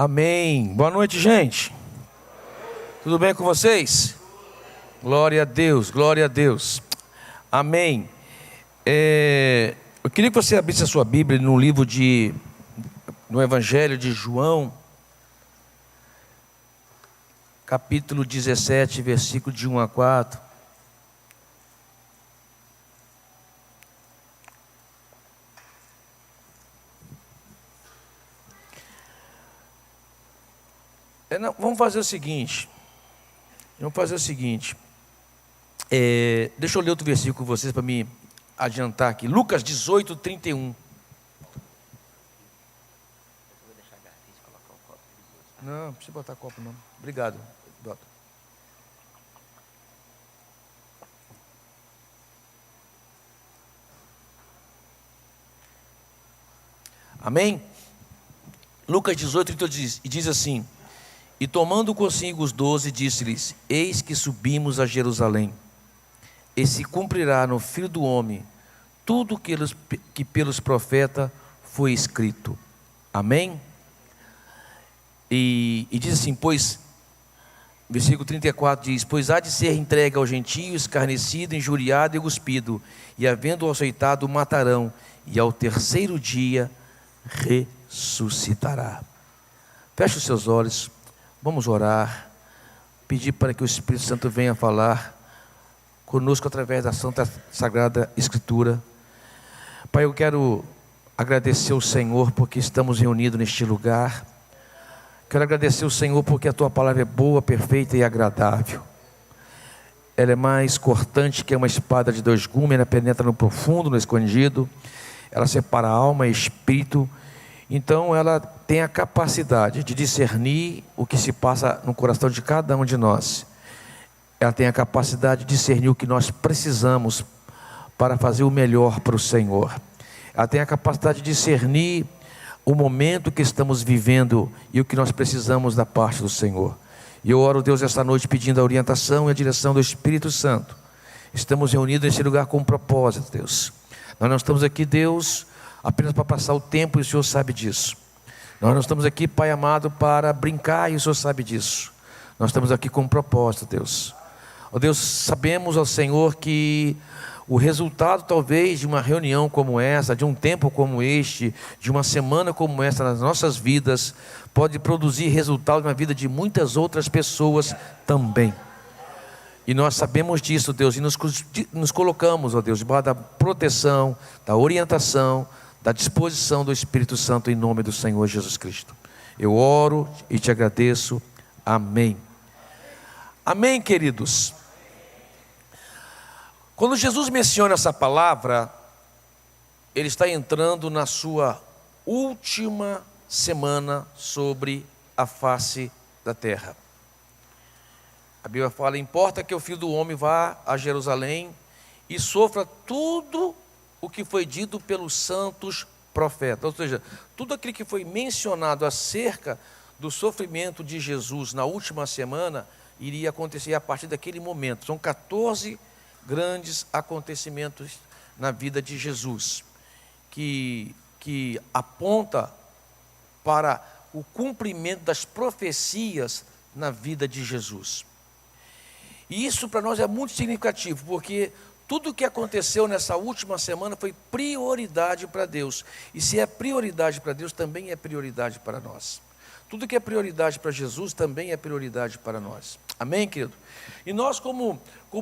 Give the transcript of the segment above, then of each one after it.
Amém. Boa noite, gente. Tudo bem com vocês? Glória a Deus, glória a Deus. Amém. Eu queria que você abrisse a sua Bíblia no Evangelho de João, capítulo 17, versículo de 1 a 4. Vamos fazer o seguinte. Deixa eu ler outro versículo com vocês para me adiantar aqui. Lucas 18, 31. Não, não precisa botar copo não. Obrigado. Bota. Amém? Lucas 18, 32 diz assim: E tomando consigo os 12, disse-lhes: Eis que subimos a Jerusalém, e se cumprirá no Filho do Homem tudo que pelos profetas foi escrito. Amém? E diz assim, versículo 34 diz: Pois há de ser entregue aos gentios, escarnecido, injuriado e cuspido, e havendo-o açoitado, o matarão, e ao terceiro dia ressuscitará. Feche os seus olhos, vamos orar, pedir para que o Espírito Santo venha falar conosco através da Santa Sagrada Escritura. Pai, eu quero agradecer ao Senhor porque estamos reunidos neste lugar. Quero agradecer ao Senhor porque a Tua palavra é boa, perfeita e agradável. Ela é mais cortante que uma espada de dois gumes, ela penetra no profundo, no escondido, ela separa alma e espírito. Então ela tem a capacidade de discernir o que se passa no coração de cada um de nós. Ela tem a capacidade de discernir o que nós precisamos para fazer o melhor para o Senhor. Ela tem a capacidade de discernir o momento que estamos vivendo e o que nós precisamos da parte do Senhor. E eu oro, Deus, esta noite pedindo a orientação e a direção do Espírito Santo. Estamos reunidos nesse lugar com um propósito, Deus. Nós não estamos aqui, Deus, apenas para passar o tempo, e o Senhor sabe disso. Nós não estamos aqui, Pai amado, para brincar, e o Senhor sabe disso. Nós estamos aqui com um propósito, Deus. Ó Deus, sabemos, ó Senhor, que o resultado talvez de uma reunião como essa, de um tempo como este, de uma semana como essa nas nossas vidas, pode produzir resultado na vida de muitas outras pessoas também. E nós sabemos disso, Deus, e nos colocamos, ó Deus, debaixo da proteção, da orientação, da disposição do Espírito Santo, em nome do Senhor Jesus Cristo. Eu oro e te agradeço. Amém. Amém, queridos. Quando Jesus menciona essa palavra, Ele está entrando na sua última semana sobre a face da terra. A Bíblia fala: importa que o Filho do Homem vá a Jerusalém e sofra tudo o que foi dito pelos santos profetas. Ou seja, tudo aquilo que foi mencionado acerca do sofrimento de Jesus na última semana iria acontecer a partir daquele momento. São 14 grandes acontecimentos na vida de Jesus, que aponta para o cumprimento das profecias na vida de Jesus. E isso para nós é muito significativo, porque tudo o que aconteceu nessa última semana foi prioridade para Deus. E se é prioridade para Deus, também é prioridade para nós. Tudo que é prioridade para Jesus também é prioridade para nós. Amém, querido? E nós, como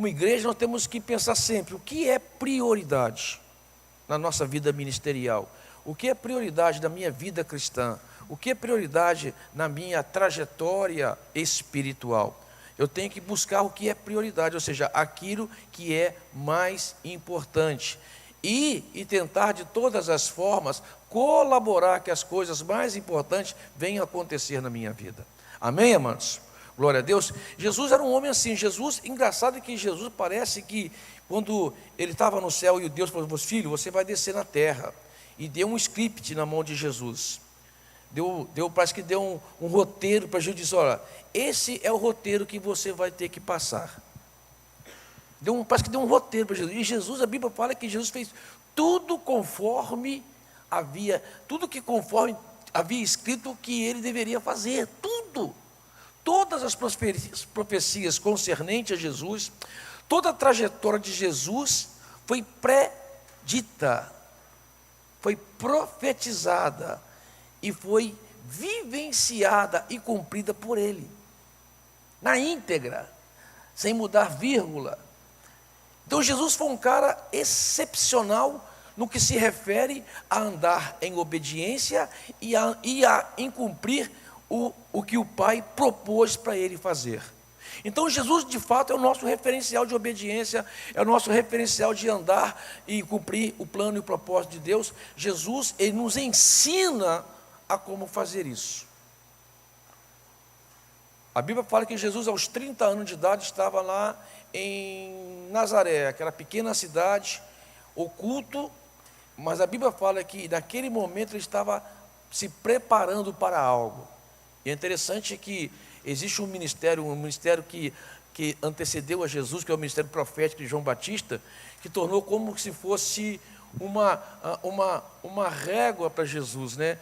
igreja, nós temos que pensar sempre: o que é prioridade na nossa vida ministerial? O que é prioridade na minha vida cristã? O que é prioridade na minha trajetória espiritual? Eu tenho que buscar o que é prioridade, ou seja, aquilo que é mais importante. E tentar de todas as formas colaborar que as coisas mais importantes venham a acontecer na minha vida. Amém, amados? Glória a Deus. Jesus era um homem assim. Engraçado é que Jesus parece que quando ele estava no céu e o Deus falou: filho, você vai descer na terra. E deu um script na mão de Jesus. Parece que deu um roteiro para Jesus, disse: olha, esse é o roteiro que você vai ter que passar. Parece que deu um roteiro para Jesus. E Jesus, a Bíblia fala que Jesus fez tudo conforme havia, tudo que conforme havia escrito que ele deveria fazer tudo. Todas as profecias concernentes a Jesus, toda a trajetória de Jesus foi predita, foi profetizada e foi vivenciada e cumprida por ele, na íntegra, sem mudar vírgula. Então Jesus foi um cara excepcional no que se refere a andar em obediência e a cumprir o que o Pai propôs para ele fazer. Então Jesus de fato é o nosso referencial de obediência, é o nosso referencial de andar e cumprir o plano e o propósito de Deus. Jesus, ele nos ensina a como fazer isso. A Bíblia fala que Jesus aos 30 anos de idade estava lá em Nazaré, aquela pequena cidade, oculto, mas a Bíblia fala que naquele momento ele estava se preparando para algo. E é interessante que existe um ministério que antecedeu a Jesus, que é o ministério profético de João Batista, que tornou como se fosse uma régua para Jesus, né?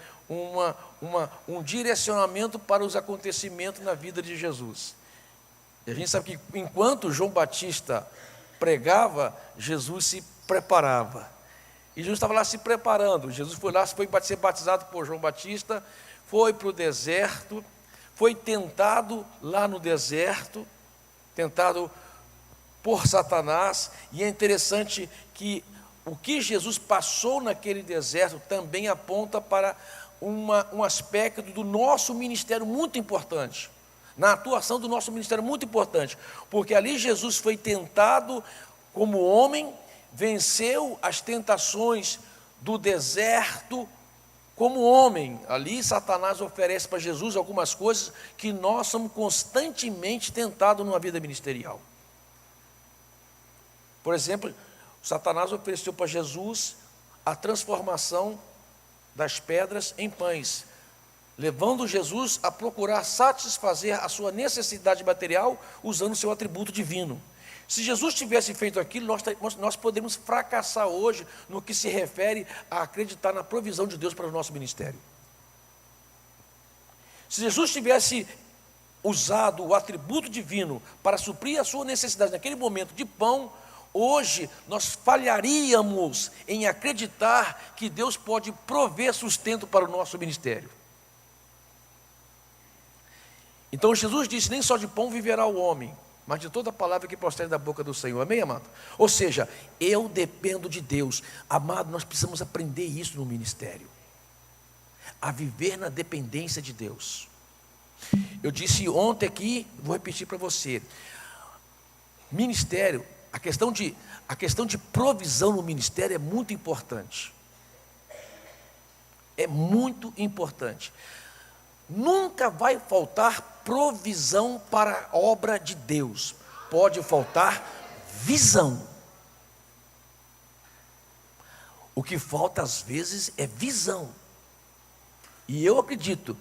Um direcionamento para os acontecimentos na vida de Jesus. E a gente sabe que enquanto João Batista pregava, Jesus se preparava. E Jesus estava lá se preparando. Jesus foi lá, foi ser batizado por João Batista, foi para o deserto, foi tentado lá no deserto, tentado por Satanás. E é interessante que o que Jesus passou naquele deserto também aponta para um aspecto do nosso ministério muito importante, na atuação do nosso ministério muito importante, porque ali Jesus foi tentado como homem, venceu as tentações do deserto como homem. Ali Satanás oferece para Jesus algumas coisas que nós somos constantemente tentados numa vida ministerial. Por exemplo, Satanás ofereceu para Jesus a transformação das pedras em pães, levando Jesus a procurar satisfazer a sua necessidade material usando o seu atributo divino. Se Jesus tivesse feito aquilo, nós poderíamos fracassar hoje no que se refere a acreditar na provisão de Deus para o nosso ministério. Se Jesus tivesse usado o atributo divino para suprir a sua necessidade naquele momento de pão, hoje nós falharíamos em acreditar que Deus pode prover sustento para o nosso ministério. Então Jesus disse: nem só de pão viverá o homem, mas de toda palavra que procede da boca do Senhor. Amém, amado? Ou seja, eu dependo de Deus. Amado, nós precisamos aprender isso no ministério, a viver na dependência de Deus. Eu disse ontem aqui, vou repetir para você: ministério, a questão de provisão no ministério é muito importante. É muito importante. Nunca vai faltar provisão para a obra de Deus. Pode faltar visão. O que falta às vezes é visão. E eu acredito,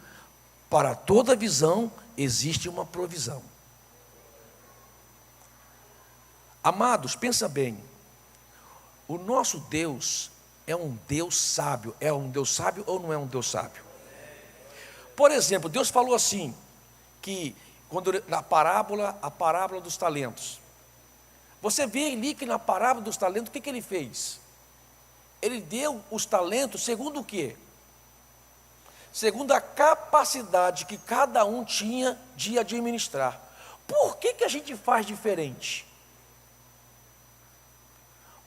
para toda visão existe uma provisão. Amados, pensa bem. O nosso Deus é um Deus sábio. É um Deus sábio ou não é um Deus sábio? Por exemplo, Deus falou assim, que a parábola dos talentos. Você vê ali que na parábola dos talentos, o que ele fez? Ele deu os talentos segundo o quê? Segundo a capacidade que cada um tinha de administrar. Por que a gente faz diferente?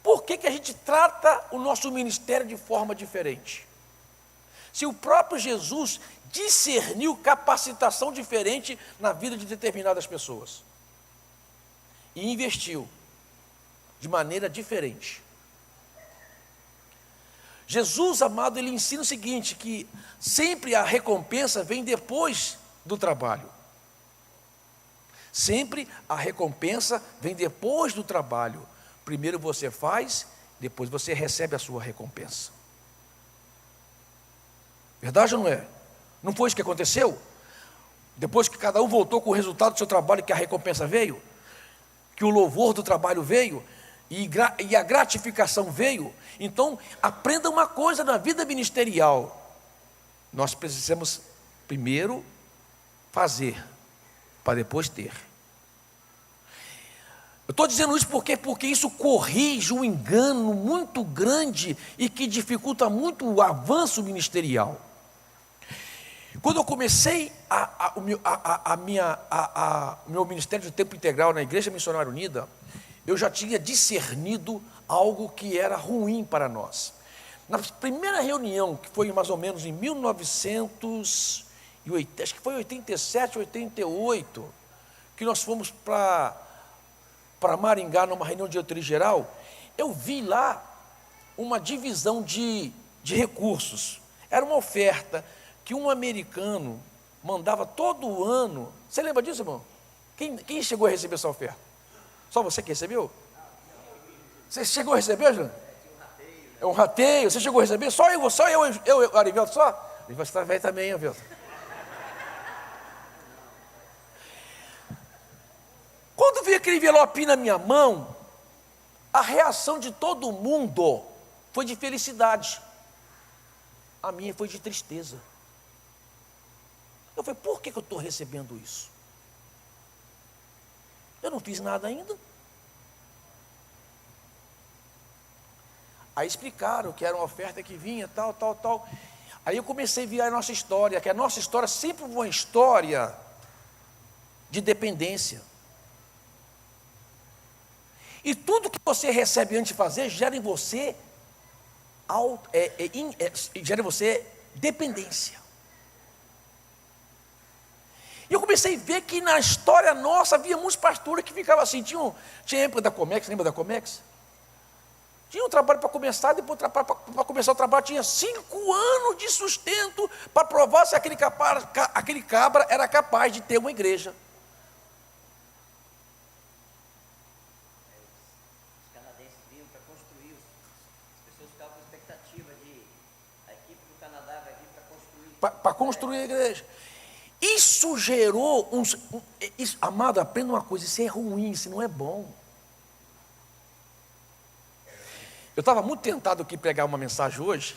Por que a gente trata o nosso ministério de forma diferente? Se o próprio Jesus discerniu capacitação diferente na vida de determinadas pessoas e investiu de maneira diferente. Jesus, amado, ele ensina o seguinte, que sempre a recompensa vem depois do trabalho. Sempre a recompensa vem depois do trabalho. Primeiro você faz, depois você recebe a sua recompensa. Verdade ou não é? Não foi isso que aconteceu? Depois que cada um voltou com o resultado do seu trabalho, que a recompensa veio, que o louvor do trabalho veio, e a gratificação veio. Então, aprenda uma coisa na vida ministerial: Nós precisamos primeiro fazer, para depois ter. Eu estou dizendo isso porque isso corrige um engano muito grande e que dificulta muito o avanço ministerial. Quando eu comecei o meu ministério de tempo integral na Igreja Missionária Unida, eu já tinha discernido algo que era ruim para nós. Na primeira reunião, que foi mais ou menos em 1980, acho que foi 87, 88, que nós fomos para Maringá, numa reunião de diretoria geral, eu vi lá uma divisão de recursos. Era uma oferta que um americano mandava todo ano. Você lembra disso, irmão? Quem chegou a receber essa oferta? Só você que recebeu? Você chegou a receber, João? É um rateio. Você chegou a receber? Só eu, Arivelto, só? Arivelto está velho também, Arivelto. Quando vi aquele envelope na minha mão, a reação de todo mundo foi de felicidade. A minha foi de tristeza. Eu falei, por que eu estou recebendo isso? Eu não fiz nada ainda. Aí explicaram que era uma oferta que vinha, tal. Aí eu comecei a ver a nossa história, que a nossa história sempre foi uma história de dependência. E tudo que você recebe antes de fazer gera em você, gera em você dependência. E eu comecei a ver que na história nossa havia muitos pastores que ficavam assim, tinha época da Comex, lembra da Comex? Tinha um trabalho para começar, depois para começar o trabalho tinha 5 anos de sustento para provar se aquele cabra era capaz de ter uma igreja. Os canadenses vinham para construir, as pessoas ficavam com expectativa de a equipe do Canadá vai vir para construir. Para construir a igreja. Isso gerou amado, aprenda uma coisa, isso é ruim, isso não é bom. Eu estava muito tentado aqui pregar uma mensagem hoje,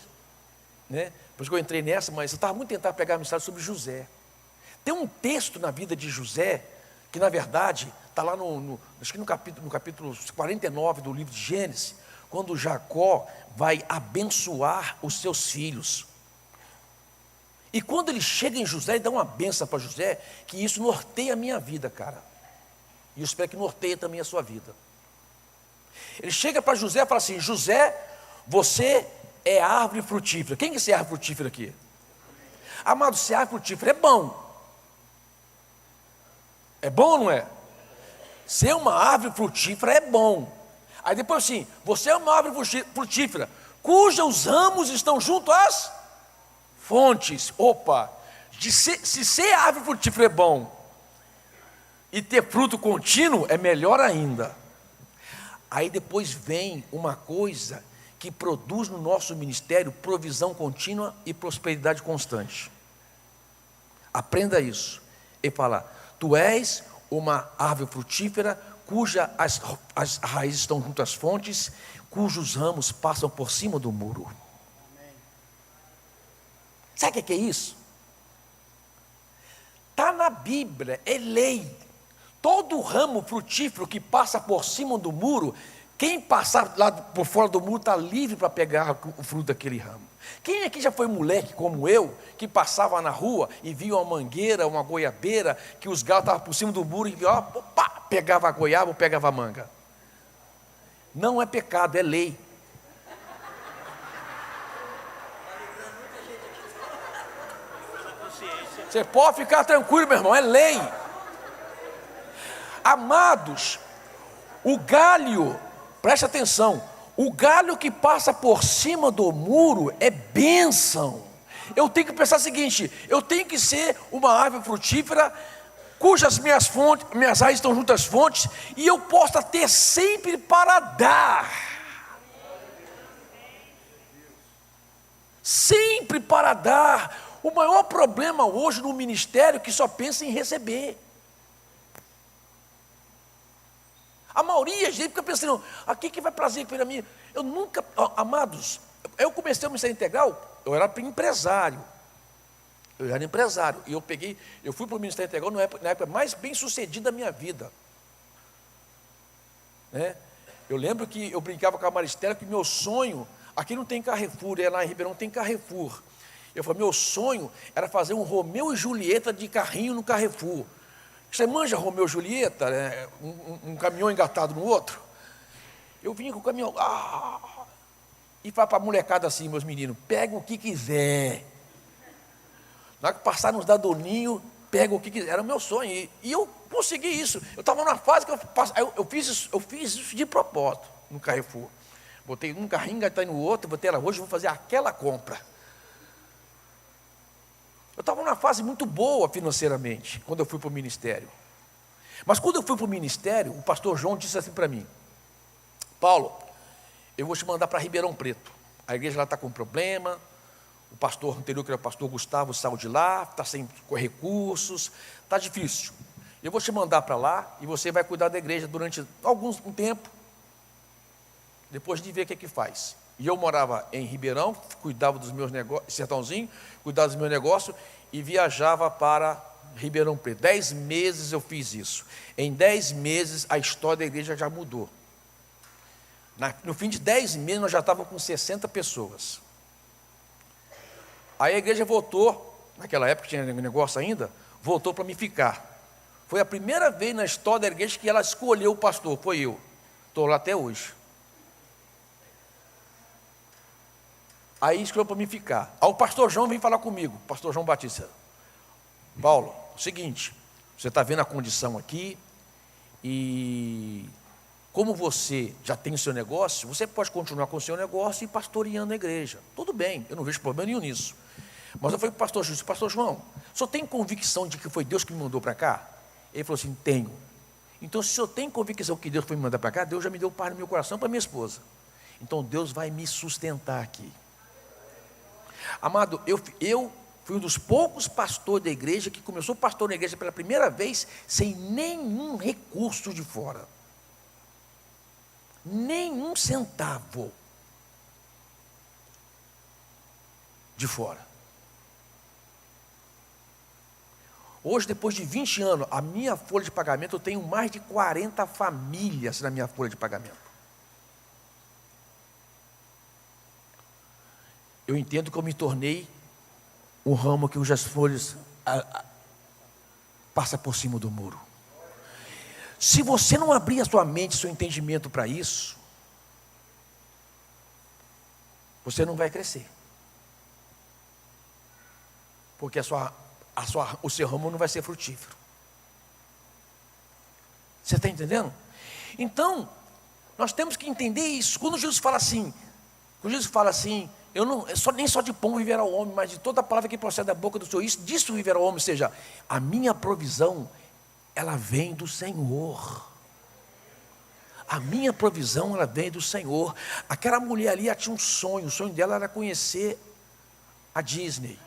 né? Por isso que eu entrei nessa, mas eu estava muito tentado pregar uma mensagem sobre José. Tem um texto na vida de José, que na verdade está lá acho que no capítulo 49 do livro de Gênesis, quando Jacó vai abençoar os seus filhos. E quando ele chega em José e dá uma benção para José, que isso norteia a minha vida, cara. E eu espero que norteie também a sua vida. Ele chega para José e fala assim, José, você é árvore frutífera. Quem que é árvore frutífera aqui? Amado, ser árvore frutífera é bom. É bom ou não é? Ser uma árvore frutífera é bom. Aí depois assim, você é uma árvore frutífera, cujos ramos estão junto às fontes. Opa, se ser árvore frutífera é bom e ter fruto contínuo, é melhor ainda. Aí depois vem uma coisa que produz no nosso ministério provisão contínua e prosperidade constante. Aprenda isso. Ele fala, tu és uma árvore frutífera, cuja as raízes estão junto às fontes, cujos ramos passam por cima do muro. Sabe o que é isso? Está na Bíblia, é lei. Todo ramo frutífero que passa por cima do muro, quem passar lá por fora do muro está livre para pegar o fruto daquele ramo. Quem aqui já foi moleque como eu, que passava na rua e via uma mangueira, uma goiabeira, que os galos estavam por cima do muro e opa, pegava a goiaba ou pegava a manga? Não é pecado, é lei. Você pode ficar tranquilo, meu irmão, é lei. Amados, o galho, preste atenção, o galho que passa por cima do muro é bênção. Eu tenho que pensar o seguinte, eu tenho que ser uma árvore frutífera, cujas minhas raízes estão junto às fontes, e eu possa ter sempre para dar. Sempre para dar. O maior problema hoje no ministério é que só pensa em receber. A maioria, gente, fica pensando, aqui que vai prazer para mim. Eu nunca, amados, eu comecei a missão integral, eu era empresário. Eu era empresário. E eu fui para o Ministério Integral na época mais bem sucedida da minha vida. Né? Eu lembro que eu brincava com a Maristela que meu sonho, aqui não tem Carrefour, lá em Ribeirão tem Carrefour. Eu falei, meu sonho era fazer um Romeu e Julieta de carrinho no Carrefour. Você manja Romeu e Julieta, né? um caminhão engatado no outro? Eu vinha com o caminhão, e falava para a molecada assim, meus meninos, pega o que quiser. Na hora que passar nos dadoninhos, pega o que quiser. Era o meu sonho. E eu consegui isso. Eu estava numa fase que eu fiz isso de propósito no Carrefour. Botei um carrinho, engatei no outro, botei ela, hoje vou fazer aquela compra. Eu estava numa fase muito boa financeiramente, quando eu fui para o ministério. Mas quando eu fui para o ministério, o pastor João disse assim para mim, Paulo, eu vou te mandar para Ribeirão Preto. A igreja lá está com problema, o pastor anterior, que era o pastor Gustavo, saiu de lá, está sem recursos, está difícil. Eu vou te mandar para lá e você vai cuidar da igreja durante um tempo, depois de ver o que faz. E eu morava em Ribeirão, cuidava dos meus negócios, Sertãozinho, cuidava dos meus negócios e viajava para Ribeirão Preto. 10 meses eu fiz isso. Em 10 meses a história da igreja já mudou. No fim de 10 meses nós já estávamos com 60 pessoas. Aí a igreja voltou, naquela época tinha negócio ainda, voltou para me ficar. Foi a primeira vez na história da igreja que ela escolheu o pastor, foi eu. Estou lá até hoje. Aí escolheu para mim ficar. Aí o pastor João vem falar comigo, pastor João Batista. Paulo, é o seguinte, você está vendo a condição aqui, e como você já tem o seu negócio, você pode continuar com o seu negócio e pastoreando a igreja. Tudo bem, eu não vejo problema nenhum nisso. Mas eu falei para o pastor João, o senhor tem convicção de que foi Deus que me mandou para cá? Ele falou assim, tenho. Então, se o senhor tem convicção que Deus foi me mandar para cá, Deus já me deu paz no meu coração para minha esposa. Então, Deus vai me sustentar aqui. Amado, eu fui um dos poucos pastores da igreja que começou a pastorear na igreja pela primeira vez sem nenhum recurso de fora. Nenhum centavo de fora. Hoje, depois de 20 anos, a minha folha de pagamento, eu tenho mais de 40 famílias na minha folha de pagamento. Eu entendo que eu me tornei um ramo que as folhas passa por cima do muro. Se você não abrir a sua mente, seu entendimento para isso, você não vai crescer. Porque o seu ramo não vai ser frutífero. Você está entendendo? Então, nós temos que entender isso. Quando Jesus fala assim, nem só de pão viverá o homem, mas de toda a palavra que procede da boca do Senhor, disso viverá o homem, ou seja, a minha provisão, ela vem do Senhor. A minha provisão, ela vem do Senhor. Aquela mulher ali, ela tinha um sonho, o sonho dela era conhecer a Disney.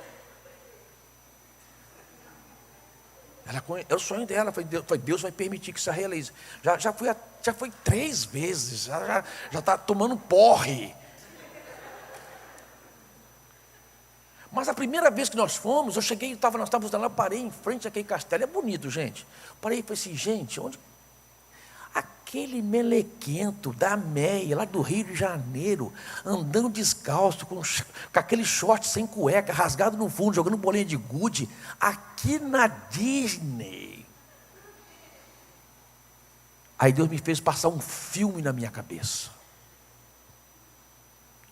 Era o sonho dela, Deus vai permitir que isso realize. Já foi 3 vezes, já está tomando porre. Mas a primeira vez que nós fomos, nós estávamos lá, parei em frente àquele castelo, é bonito, gente. Parei e falei assim, gente, onde? Aquele melequento da Meia, lá do Rio de Janeiro, andando descalço, com aquele short sem cueca, rasgado no fundo, jogando bolinha de gude, aqui na Disney. Aí Deus me fez passar um filme na minha cabeça.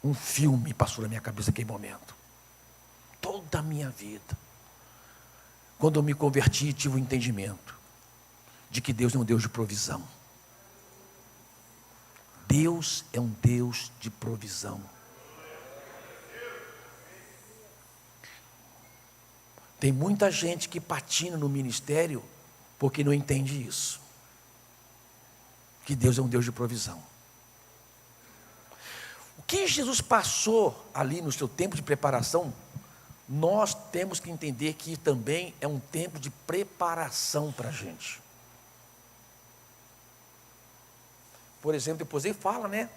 Um filme passou na minha cabeça naquele momento. Toda a minha vida. Quando eu me converti, tive o entendimento de que Deus é um Deus de provisão. Deus é um Deus de provisão. Tem muita gente que patina no ministério porque não entende isso. Que Deus é um Deus de provisão. O que Jesus passou ali no seu tempo de preparação, nós temos que entender que também é um tempo de preparação para a gente. Por exemplo, depois ele fala, né?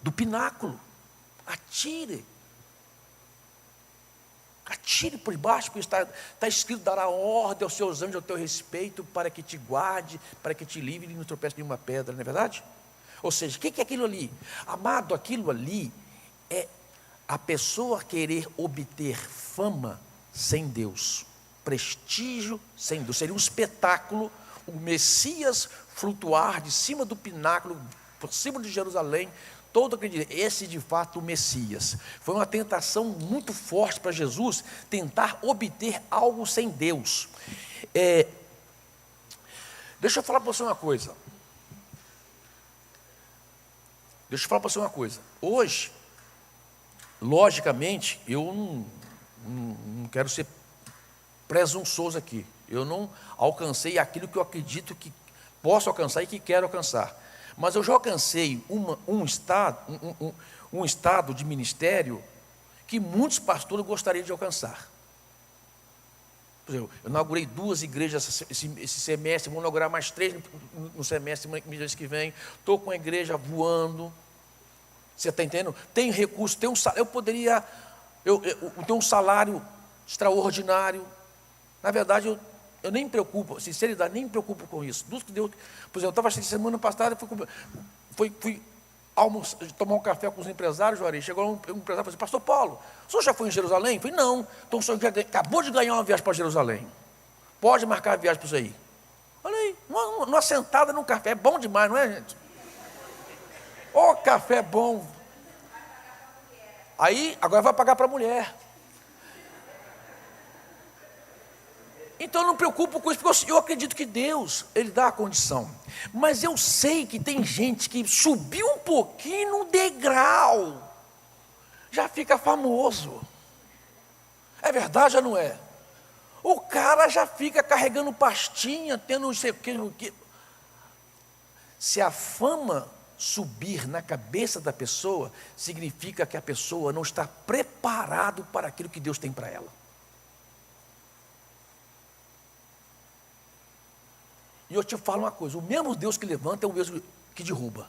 Do pináculo. Atire. Atire por baixo, porque está escrito: dará ordem aos seus anjos ao teu respeito, para que te guarde, para que te livre e não tropece nenhuma pedra, não é verdade? Ou seja, o que é aquilo ali? Amado, aquilo ali é a pessoa querer obter fama sem Deus, prestígio sem Deus. Seria um espetáculo, o Messias flutuar de cima do pináculo, por cima de Jerusalém, todo aquele dia. Esse de fato o Messias. Foi uma tentação muito forte para Jesus, tentar obter algo sem Deus. Deixa eu falar para você uma coisa. Hoje, logicamente, eu não quero ser presunçoso aqui. Eu não alcancei aquilo que eu acredito que posso alcançar e que quero alcançar. Mas eu já alcancei um estado de ministério que muitos pastores gostariam de alcançar. Por exemplo, eu inaugurei 2 igrejas esse semestre, vou inaugurar mais 3 no semestre, mês que vem. Estou com a igreja voando. Você está entendendo? Tem recurso, tem um salário. Eu tenho um salário extraordinário. Na verdade, eu nem me preocupo, sinceridade, nem me preocupo com isso. Por exemplo, eu estava semana passada, fui tomar um café com os empresários, Juarez. Chegou um empresário e falou assim: pastor Paulo, o senhor já foi em Jerusalém? Eu falei: não. Então o senhor acabou de ganhar uma viagem para Jerusalém. Pode marcar a viagem para isso aí. Olha aí, uma sentada num café, é bom demais, não é, gente? Ô, café bom. Aí, agora vai pagar para a mulher. Então eu não me preocupo com isso, porque eu acredito que Deus, Ele dá a condição. Mas eu sei que tem gente que subiu um pouquinho no degrau, já fica famoso. É verdade ou não é? O cara já fica carregando pastinha, tendo não sei o que. Se a fama subir na cabeça da pessoa, significa que a pessoa não está preparado para aquilo que Deus tem para ela. E eu te falo uma coisa: o mesmo Deus que levanta é o mesmo que derruba.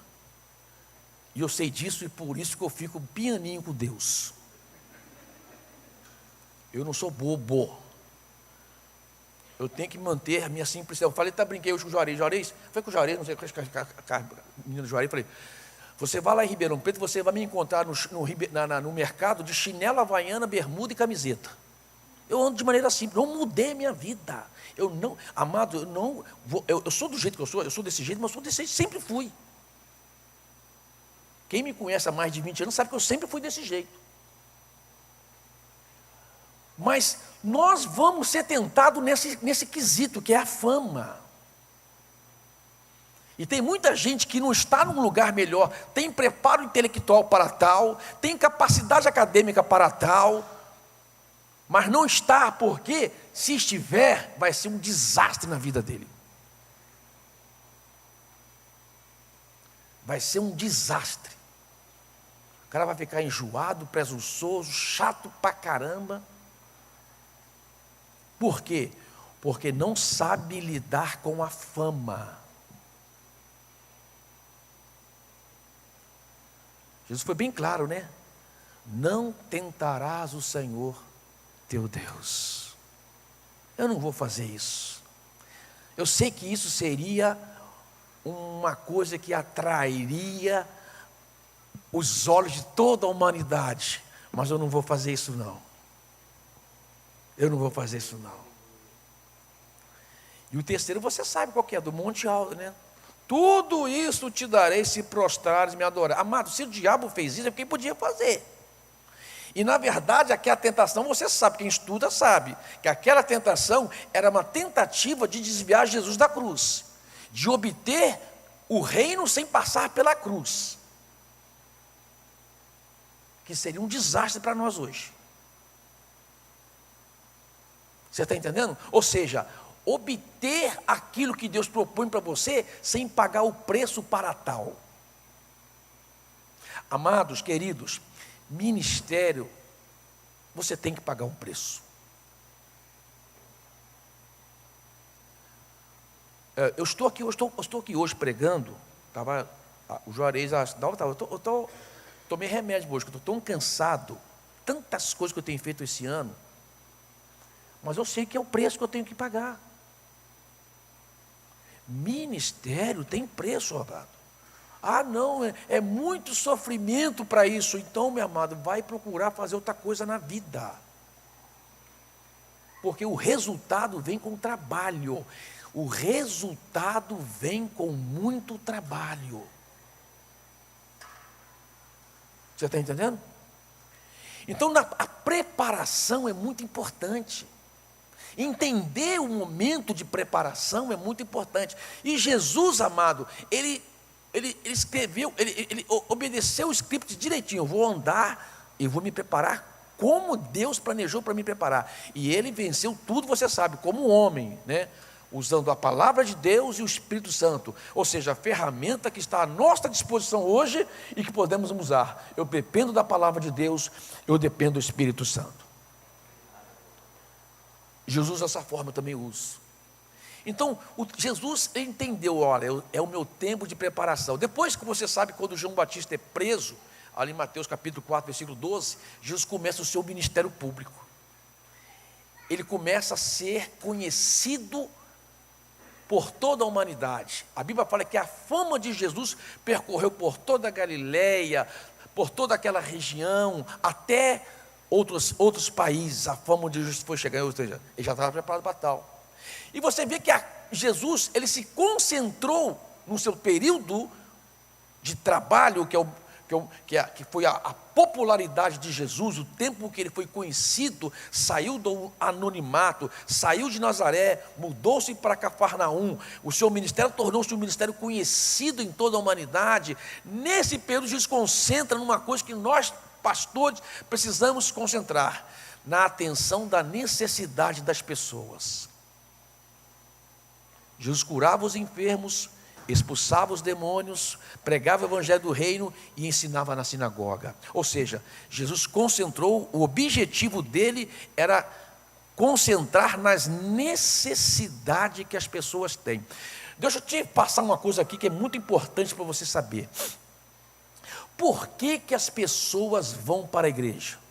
E eu sei disso, e por isso que eu fico pianinho com Deus. Eu não sou bobo. Eu tenho que manter a minha simplicidade. Eu falei, brinquei hoje com o Juarez. Foi com o Juarez, não sei, a menina do Juarez. Falei: você vai lá em Ribeirão Preto, você vai me encontrar no mercado de chinela havaiana, bermuda e camiseta. Eu ando de maneira simples, não mudei a minha vida. Amado, eu sou do jeito que eu sou desse jeito, mas eu sou desse jeito, sempre fui. Quem me conhece há mais de 20 anos sabe que eu sempre fui desse jeito. Mas nós vamos ser tentados nesse quesito, que é a fama. E tem muita gente que não está num lugar melhor, tem preparo intelectual para tal, tem capacidade acadêmica para tal, mas não está, porque se estiver, vai ser um desastre na vida dele. Vai ser um desastre. O cara vai ficar enjoado, presunçoso, chato pra caramba. Por quê? Porque não sabe lidar com a fama. Jesus foi bem claro, né? Não tentarás o Senhor teu Deus. Eu não vou fazer isso. Eu sei que isso seria uma coisa que atrairia os olhos de toda a humanidade, mas eu não vou fazer isso não. Eu não vou fazer isso não. E o terceiro você sabe qual que é, do Monte Alto, né? Tudo isso te darei se prostrares e me adorar. Amado, se o diabo fez isso é porque podia fazer. E na verdade aquela tentação, você sabe, quem estuda sabe, que aquela tentação era uma tentativa de desviar Jesus da cruz, de obter o reino sem passar pela cruz, que seria um desastre para nós hoje. Você está entendendo? Ou seja, obter aquilo que Deus propõe para você sem pagar o preço para tal. Amados, queridos, ministério, você tem que pagar um preço. Eu estou aqui hoje pregando. O Juarez, tomei remédio hoje, que eu estou tão cansado, tantas coisas que eu tenho feito esse ano, mas eu sei que é o preço que eu tenho que pagar. Ministério tem preço, amado. Ah, não, é muito sofrimento para isso. Então, meu amado, vai procurar fazer outra coisa na vida. Porque o resultado vem com trabalho. O resultado vem com muito trabalho. Você está entendendo? Então, a preparação é muito importante. Entender o momento de preparação é muito importante. E Jesus, amado, ele escreveu, ele obedeceu o script direitinho. Eu vou andar, eu vou me preparar como Deus planejou para me preparar. E ele venceu tudo, você sabe, como homem, né? Usando a palavra de Deus e o Espírito Santo, ou seja, a ferramenta que está à nossa disposição hoje e que podemos usar. Eu dependo da palavra de Deus, eu dependo do Espírito Santo. Jesus dessa forma eu também uso. Então, Jesus entendeu, olha, é o meu tempo de preparação. Depois que você sabe, quando João Batista é preso, ali em Mateus capítulo 4, versículo 12, Jesus começa o seu ministério público. Ele começa a ser conhecido por toda a humanidade. A Bíblia fala que a fama de Jesus percorreu por toda a Galileia, por toda aquela região, até outros países. A fama de Jesus foi chegando, ou seja, ele já estava preparado para tal. E você vê que Jesus, ele se concentrou no seu período de trabalho, que foi a popularidade de Jesus, o tempo que ele foi conhecido, saiu do anonimato, saiu de Nazaré, mudou-se para Cafarnaum, o seu ministério tornou-se um ministério conhecido em toda a humanidade. Nesse período, Jesus concentra numa coisa que nós, pastores, precisamos concentrar, na atenção da necessidade das pessoas. Jesus curava os enfermos, expulsava os demônios, pregava o evangelho do reino e ensinava na sinagoga. Ou seja, Jesus concentrou, o objetivo dele era concentrar nas necessidades que as pessoas têm. Deixa eu te passar uma coisa aqui que é muito importante para você saber. Por que as pessoas vão para a igreja?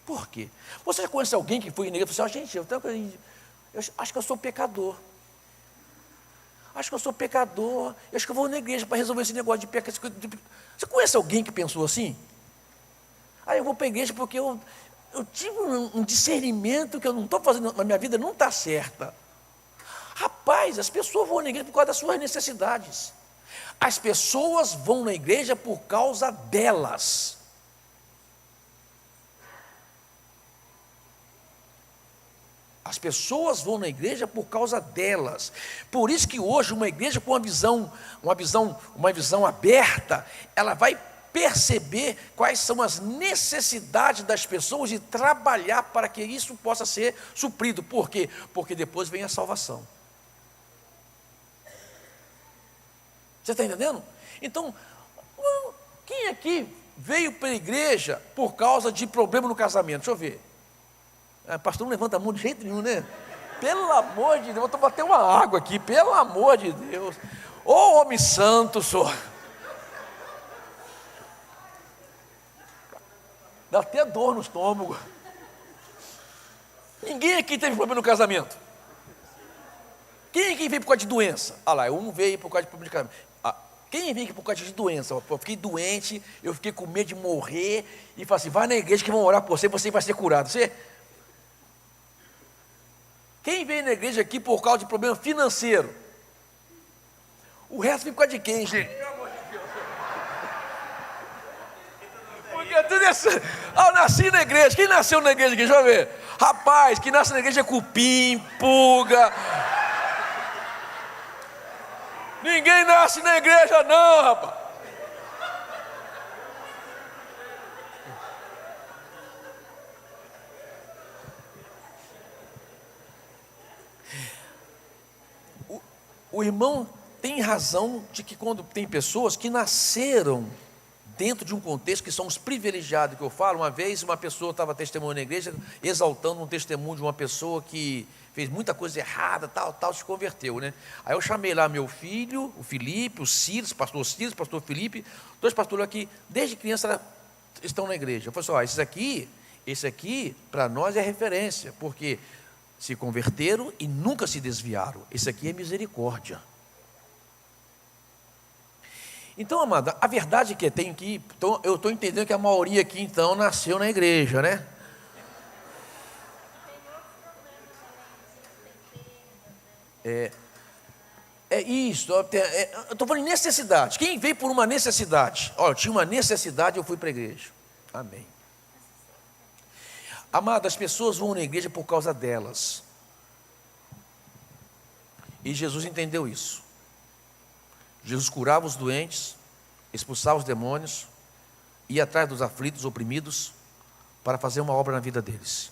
Por quê? Você já conhece alguém que foi na igreja e falou assim, gente, eu acho que eu sou pecador. Acho que eu sou pecador. Eu acho que eu vou na igreja para resolver esse negócio de pecado. Você conhece alguém que pensou assim? Ah, eu vou para a igreja porque eu tive um discernimento que eu não estou fazendo, na minha vida não está certa. Rapaz, as pessoas vão na igreja por causa das suas necessidades. As pessoas vão na igreja por causa delas. As pessoas vão na igreja por causa delas. Por isso que hoje uma igreja com uma visão aberta, ela vai perceber quais são as necessidades das pessoas e trabalhar para que isso possa ser suprido. Por quê? Porque depois vem a salvação. Você está entendendo? Então, quem aqui veio para a igreja por causa de problema no casamento? Deixa eu ver. Pastor, não levanta a mão de jeito nenhum, né? Pelo amor de Deus, eu vou bater uma água aqui, pelo amor de Deus. Ô homem santo, senhor. Dá até dor no estômago. Ninguém aqui teve problema no casamento. Quem aqui veio por causa de doença? Ah lá, um veio por causa de problema de casamento. Quem veio aqui por causa de doença? Eu fiquei doente, eu fiquei com medo de morrer. E falei assim, vai na igreja que vão orar por você, você vai ser curado. Quem veio na igreja aqui por causa de problema financeiro? O resto vem por causa de quem, gente? Porque tudo isso. Eu nasci na igreja. Quem nasceu na igreja aqui? Deixa eu ver. Rapaz, que nasce na igreja é cupim, pulga. Ninguém nasce na igreja, não, rapaz. O irmão tem razão de que quando tem pessoas que nasceram dentro de um contexto, que são os privilegiados que eu falo. Uma vez uma pessoa estava testemunhando na igreja, exaltando um testemunho de uma pessoa que fez muita coisa errada, tal, se converteu, né? Aí eu chamei lá meu filho, o Felipe, o Círis, pastor Felipe, dois pastores aqui, desde criança estão na igreja. Eu falei assim, esses aqui, Esse aqui, para nós, é referência, porque se converteram e nunca se desviaram. Esse aqui é misericórdia. Então, amada, a verdade é que então, eu estou entendendo que a maioria aqui, então, nasceu na igreja, né? É isso, eu estou falando em necessidade. Quem veio por uma necessidade? Olha, eu tinha uma necessidade, eu fui para a igreja. Amém. Amada, as pessoas vão na igreja por causa delas. E Jesus entendeu isso. Jesus curava os doentes, expulsava os demônios, ia atrás dos aflitos, oprimidos, para fazer uma obra na vida deles.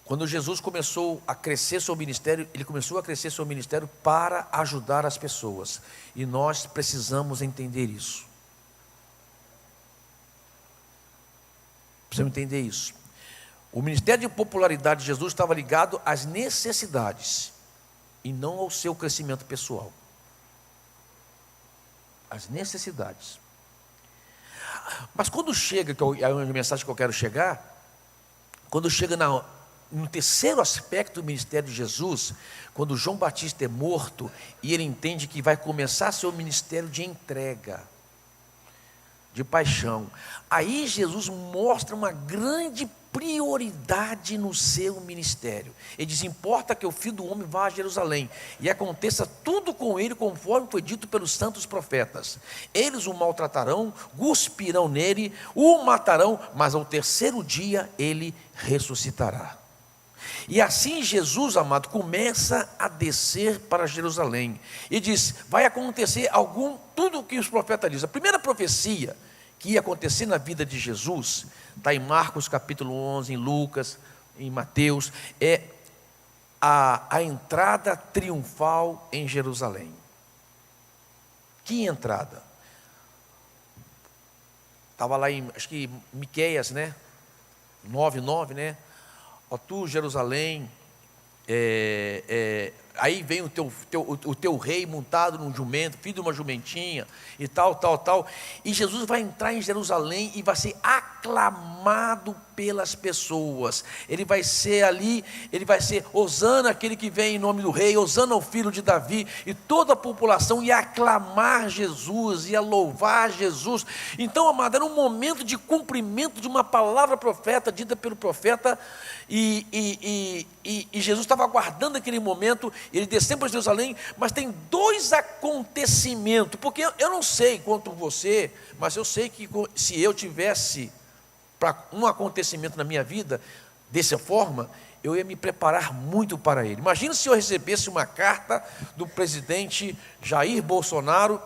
Quando Jesus começou a crescer seu ministério, ele começou a crescer seu ministério para ajudar as pessoas. E nós precisamos entender isso. Precisamos entender isso. O ministério de popularidade de Jesus estava ligado às necessidades e não ao seu crescimento pessoal. As necessidades. Mas quando chega, que é a mensagem que eu quero chegar, quando chega no terceiro aspecto do ministério de Jesus, quando João Batista é morto e ele entende que vai começar seu ministério de entrega, de paixão, aí Jesus mostra uma grande prioridade no seu ministério. Ele diz: importa que o Filho do Homem vá a Jerusalém e aconteça tudo com ele conforme foi dito pelos santos profetas. Eles o maltratarão, cuspirão nele, o matarão, mas ao terceiro dia ele ressuscitará. E assim Jesus, amado, começa a descer para Jerusalém e diz: vai acontecer tudo o que os profetas dizem. A primeira profecia que ia acontecer na vida de Jesus está em Marcos capítulo 11, em Lucas, em Mateus, é a entrada triunfal em Jerusalém. Que entrada? Estava lá em, acho que Miqueias, né? 9:9, né? Ó tu, Jerusalém, aí vem o teu rei montado num jumento, filho de uma jumentinha, e tal. E Jesus vai entrar em Jerusalém e vai ser aclamado pelas pessoas. Ele vai ser Hosana, aquele que vem em nome do rei, Hosana ao filho de Davi, e toda a população ia aclamar Jesus, ia louvar Jesus. Então, amado, era um momento de cumprimento de uma palavra profeta, dita pelo profeta, e Jesus estava aguardando aquele momento. Ele desceu para Jerusalém, mas tem dois acontecimentos, porque eu não sei quanto você, mas eu sei que se eu tivesse para um acontecimento na minha vida, dessa forma, eu ia me preparar muito para ele. Imagina se eu recebesse uma carta do presidente Jair Bolsonaro,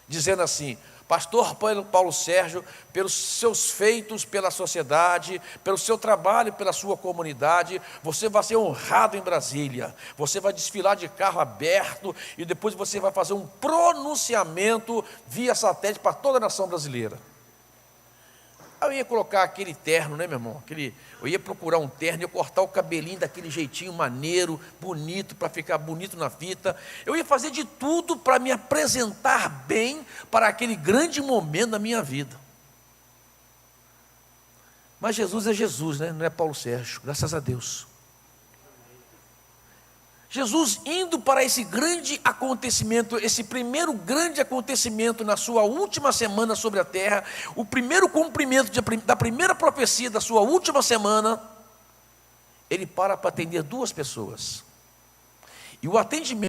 dizendo assim: pastor Paulo Sérgio, pelos seus feitos pela sociedade, pelo seu trabalho pela sua comunidade, você vai ser honrado em Brasília, você vai desfilar de carro aberto e depois você vai fazer um pronunciamento via satélite para toda a nação brasileira. Eu ia colocar aquele terno, né, meu irmão? Eu ia procurar um terno, ia cortar o cabelinho daquele jeitinho maneiro, bonito, para ficar bonito na fita. Eu ia fazer de tudo para me apresentar bem para aquele grande momento da minha vida. Mas Jesus é Jesus, né? Não é Paulo Sérgio, graças a Deus. Jesus indo para esse grande acontecimento, esse primeiro grande acontecimento na sua última semana sobre a terra, o primeiro cumprimento da primeira profecia da sua última semana, ele para atender duas pessoas. E o atendimento